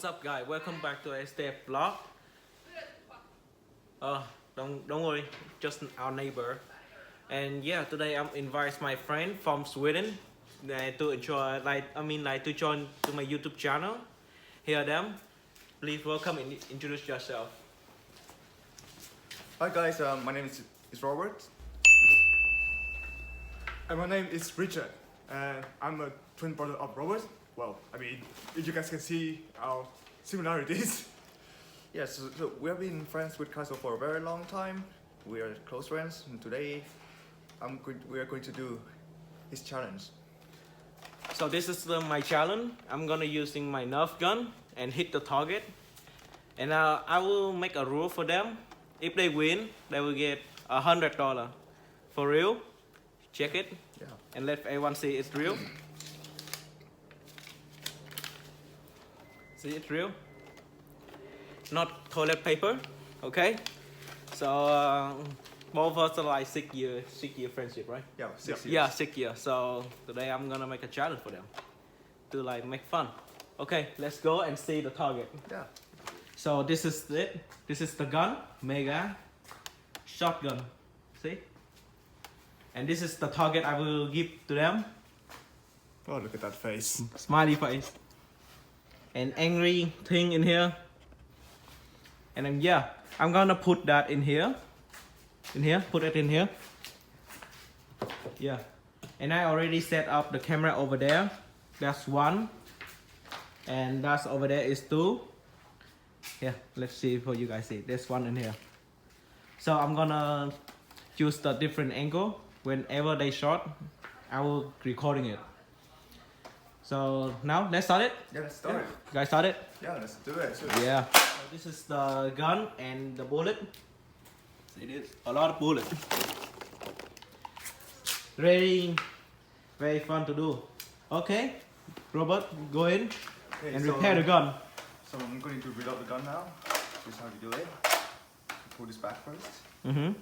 what's up, guys? Welcome back to a step vlog. Don't worry, just our neighbor. And yeah, today I'm inviting my friend from Sweden to enjoy, to join to my YouTube channel. Here them. Please welcome and introduce yourself. Hi guys, my name is Robert. And my name is Richard, and I'm a twin brother of Robert. Well, I mean, if you guys can see our similarities. Yes, so we have been friends with Kaizo for a very long time. We are close friends, and today we are going to do his challenge. So this is my challenge. I'm gonna using my nerf gun and hit the target. And I will make a rule for them. If they win, they will get $100. For real? Check it. Yeah. And let everyone see it's real. See, it's real. Not toilet paper. Okay. So both of us are like 6 year friendship, right? Yeah, 6 years. Yeah, 6 years. So today I'm gonna make a challenge for them to like make fun. Okay, let's go and see the target. Yeah. So this is it. This is the gun, mega shotgun. See? And this is the target I will give to them. Oh, look at that face. Smiley face. And angry thing in here. And then yeah, I'm gonna put that in here. Put it in here. Yeah. And I already set up the camera over there. That's 1. And that's over there is 2. Yeah, let's see for you guys see. There's 1 in here. So I'm gonna choose the different angle. Whenever they shot, I will recording it. So now let's start it. Yeah, let's start. You guys start it? Yeah, let's do it. Yeah. So this is the gun and the bullet. See this? A lot of bullet. Very fun to do. Okay, Robert, go in Okay, and so- repair the gun. So I'm going to reload the gun now. This is how you do it. Pull this back first. Mm-hmm. And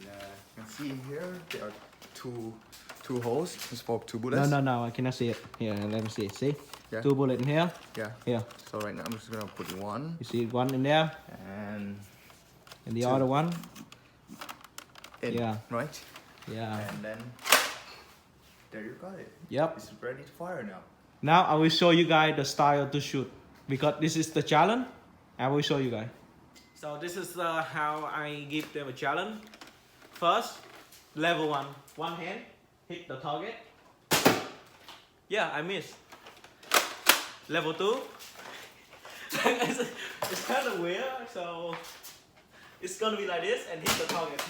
you can see here there are two holes. It's for 2 bullets. No, I cannot see it. Here, let me see. See? Yeah. 2 bullets in here. Yeah. Here. So right now I'm just gonna put 1 You see 1 in there, and and the 2. other one. in. Yeah. Right. Yeah. And then there you got it. Yep. It's ready to fire now. Now I will show you guys the style to shoot because this is the challenge. I will show you guys. So this is how I give them a challenge. First, level 1. One hand, hit the target. Yeah, I missed. Level 2. It's kind of weird, so it's gonna be like this and hit the target.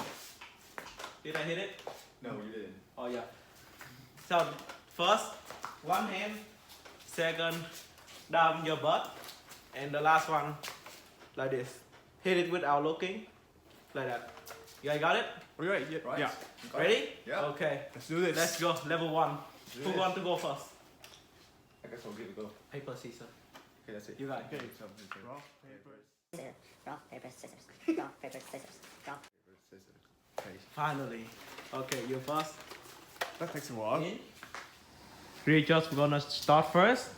Did I hit it? No, you didn't. Oh yeah. So first, one hand. Second, down your butt. And the last one, like this. Hit it without looking, like that. You guys got it? Right, yeah. Right. Yeah. You got it? Ready? Yeah. Okay. Let's do this. Let's go. Level 1. Who it. want to go first? I guess I'll give it a go. Paper, scissors. Okay, that's it. You got it. Okay, so rock, paper, Rock, paper, scissors. Rock, paper, scissors. Rock. scissors. Okay. Finally. Okay, you first. that takes a while. In. We're just gonna start first.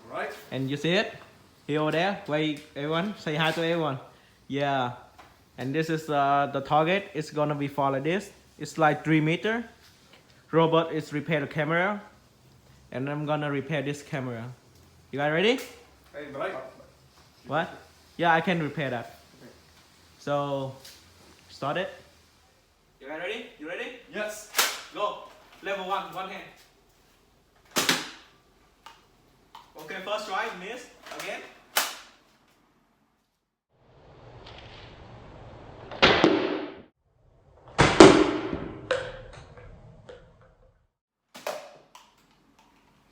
Right. And you see it? Here over there. Wait, everyone. Say hi to everyone. Yeah. And this is the target. It's gonna be fall like this. It's like 3 meters. Robert is repair the camera. And I'm gonna repair this camera. You guys ready? Hey, right. What? Yeah, I can repair that. Okay. So, start it. You guys ready? You ready? Yes. Go. Level 1, one hand. Okay, first try, miss. Again.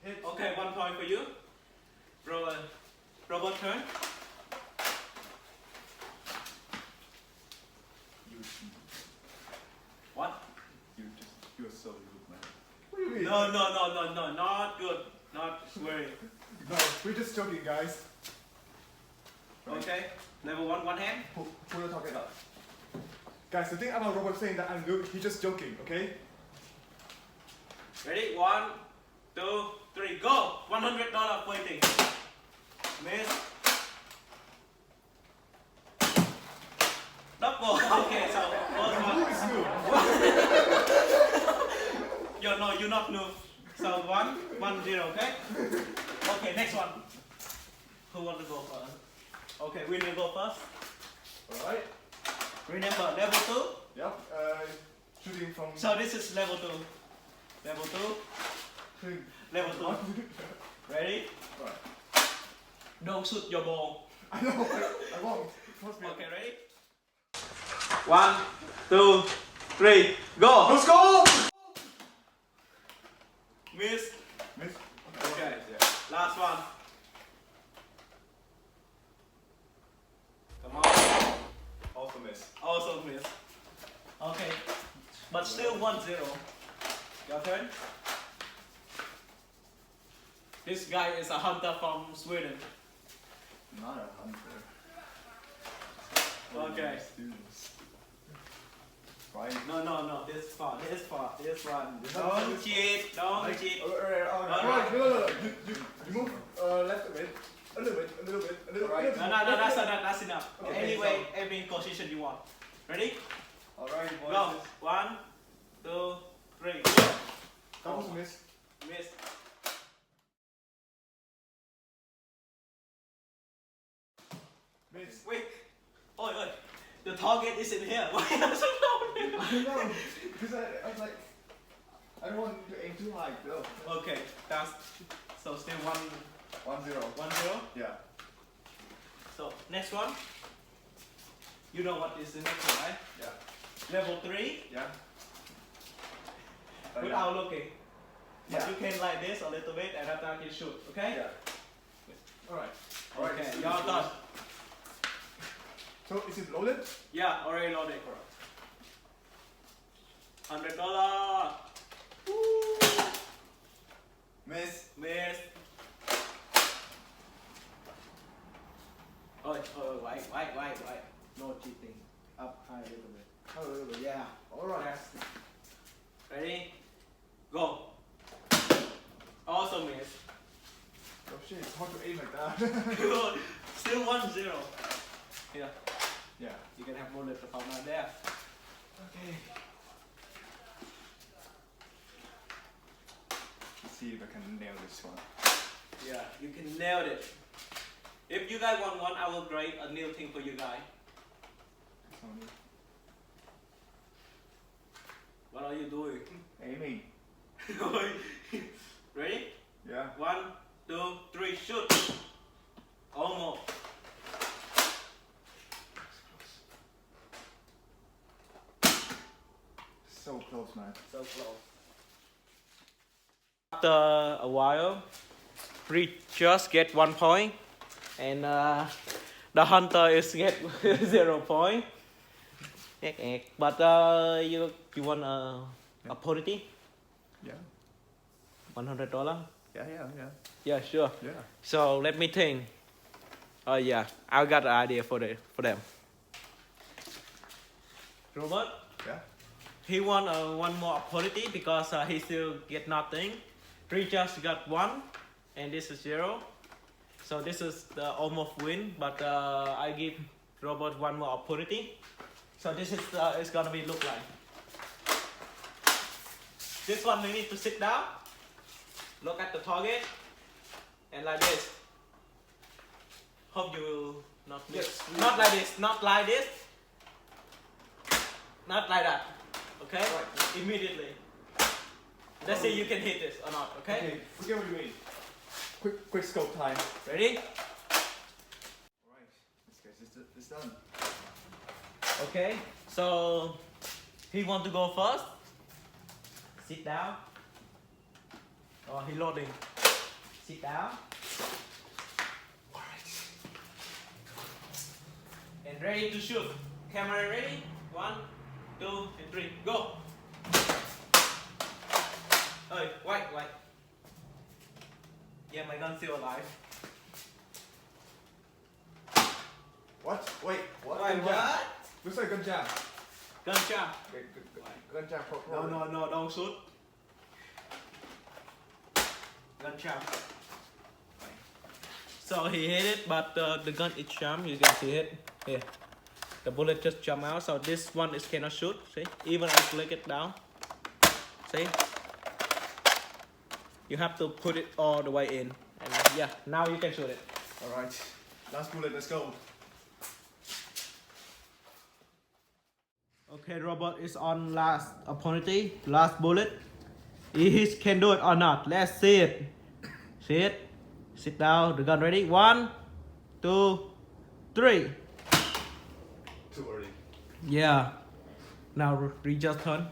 Hit. Okay, 1 point for you. Robert turn. You, What? you're so good, man. What do you mean? No, not good. Not swearing. No, we're just joking, guys. Okay, level 1, one hand. Pull the target up. Guys, the thing about Robert saying that I'm good, he's just joking, okay? Ready? 1, 2, 3, go! $100 waiting. Miss. do not move. So 1-0, okay? Okay, next one. Who want to go first? Okay, we will go first. Alright. Remember, level 2? Yep. Shooting from. So this is level 2. Level 2. Level 2. Ready? Right. Don't shoot your ball. I know. I won't. Trust me. Okay, ready? 1, 2, 3, go! Let's go. Miss. Miss. Okay. Yeah. Last one. Come on. Also miss. Also miss. Okay. But still 1-0. Your turn. This guy is a hunter from Sweden. Not a hunter. Okay. Students. Right. No. This one. Don't cheat. Don't cheat. Alright. No. You move left a bit. A little bit. No, that's enough. Okay, Any position you want. Ready? Alright, boys. Go. 1, 2, 3. That was a miss. Miss. Miss. Wait. Oi. The target is in here. Why does it know? I know. Because I was like, I don't want to aim too high though. Okay, that's so still 1-0. 1-0. Yeah. So next one. You know what is the next one, right? Yeah. Level 3 Yeah. without looking. But Yeah. you can like this a little bit and after you shoot. Okay? Yeah. Alright. Okay, you're done. So is it loaded? Yeah, already loaded. $100. Woo! Miss. Miss. Wait. No cheating. Up high a little bit. Yeah. Alright. Yes. Ready? Go. Also miss. Oh shit, it's hard to aim like that. Good. Still 1-0. Here, Yeah. you can have bullet from out there. Okay. Let's see if I can nail this one. Yeah, you can nail it. If you guys want one, I will create a new thing for you guys. Sony. What are you doing? Aiming. Ready? Yeah. 1, 2, 3, shoot. Almost. So close, man. So close. After a while, we just get 1 point, and the hunter is get 0 point. But you want a opportunity? Yeah. $100? Yeah. Yeah, sure. Yeah. So let me think. Oh yeah, I got an idea for them. Robert, Yeah. he want one more opportunity because he still get nothing. He just got 1, and this is 0. So this is the almost win, but I give Robert 1 more opportunity. So this is it's gonna be look like. This one we need to sit down, look at the target, and like this. Hope you will not miss. Yes. Not like this. Not like this. Not like that. Okay? Right. Immediately. Let's see you can hit this or not. Okay? Okay. Forget what you mean. Quick scope time. Ready? Alright. This guy's it's done. Okay. So he want to go first. Sit down. Oh, he loading. Sit down. Alright. And ready to shoot. Camera ready? 1, 2, and 3. Go. Hey, wait. Yeah, my gun's still alive. What? Wait. What? Wait, Gun jam. what? Looks like gun jam. Gun jam. Gun jam. No, don't shoot. Gun jam. So he hit it, but the gun is jammed. You can see it here. The bullet just jump out, so this one is cannot shoot. See, even I click it down. See, You have to put it all the way in. And yeah, now you can shoot it. Alright, last bullet, let's go. Okay, robot is on last opportunity, last bullet. He can do it or not. Let's see it. See it. Sit down. The gun ready. 1, 2, 3. Too early. Yeah. Now readjust turn.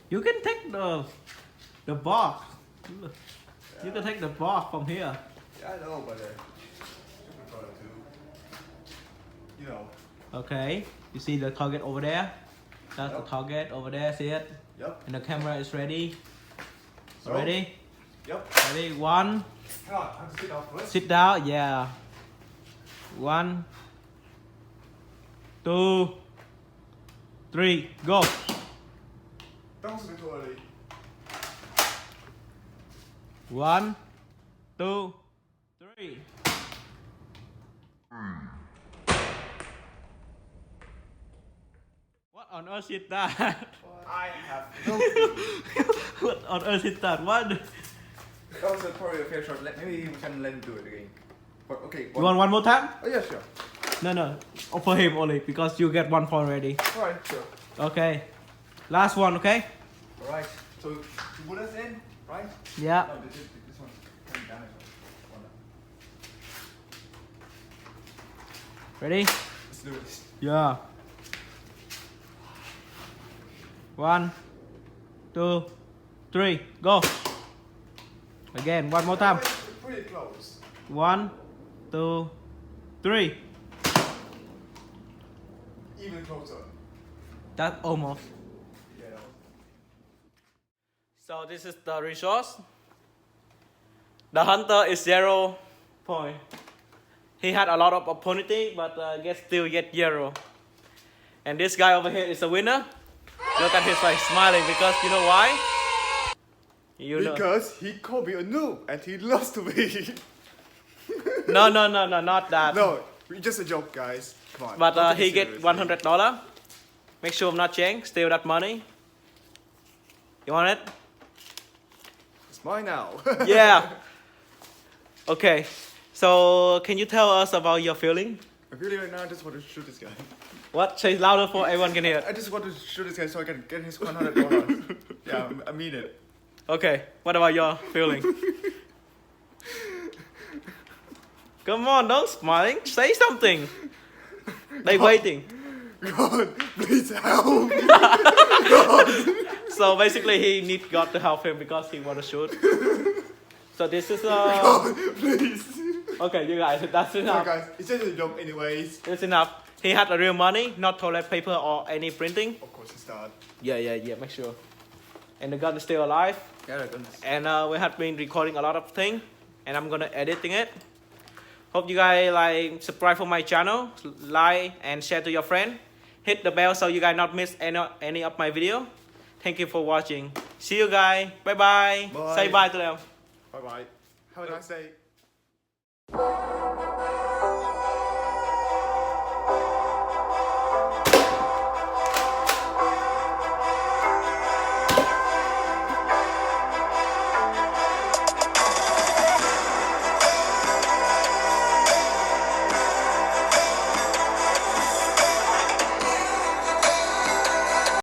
You can take the box. You can take the box from here. Yeah, I know, but you know. Okay. You see the target over there? That's the Yep. target over there. See it? Yep. And the camera is ready. So? Ready? Yep. Ready? 1. Hang on, I have to sit down first. Sit down. Yeah. 1, 2, 3. Go. That was a bit too early. 1, 2, 3. What on earth is that? I have no clue. What on earth is that? What? That was a probably a fair shot. Maybe we can let him do it again. But okay. You want one more time? Oh yeah, sure. No. For him only because you get 1 point already. Alright, sure. Okay. Last one, okay? Alright. So 2 bullets in, right? Yeah. No, this one's coming down as well. Ready? Let's do this. Yeah. 1, 2, 3, go. Again, one more time. Pretty close. 1, 2, 3. Even closer. That almost. Yeah. So this is the resource. The hunter is 0 point. He had a lot of opportunity, but still get 0. And this guy over here is a winner. Look at his face smiling because you know why? You know. Because he called me a noob and he lost to me. No, not that. No, it's just a joke, guys. Come on. But don't take he it get seriously. $100. Make sure I'm not Cheng. Steal that money. You want it? It's mine now. Yeah. Okay. So can you tell us about your feeling? I really right now I just want to shoot this guy. What? Say it louder for everyone can hear. I just want to shoot this guy so I can get his $100. Yeah, I mean it. Okay. What about your feeling? Come on, don't smiling. Say something. They waiting. God, please help. So basically, he need God to help him because he want to shoot. So this is God, please. okay, you guys. That's So enough. guys, it's just a joke anyways. It's enough. He had a real money, not toilet paper or any printing. Of course it's not. Yeah. Make sure. And the gun is still alive. Yeah, they're gonna. And we have been recording a lot of things, and I'm gonna editing it. Hope you guys like subscribe for my channel, like and share to your friend. Hit the bell so you guys not miss any of my video. Thank you for watching. See you guys. Bye bye. Bye. Say bye to them. Bye bye. Have a nice day.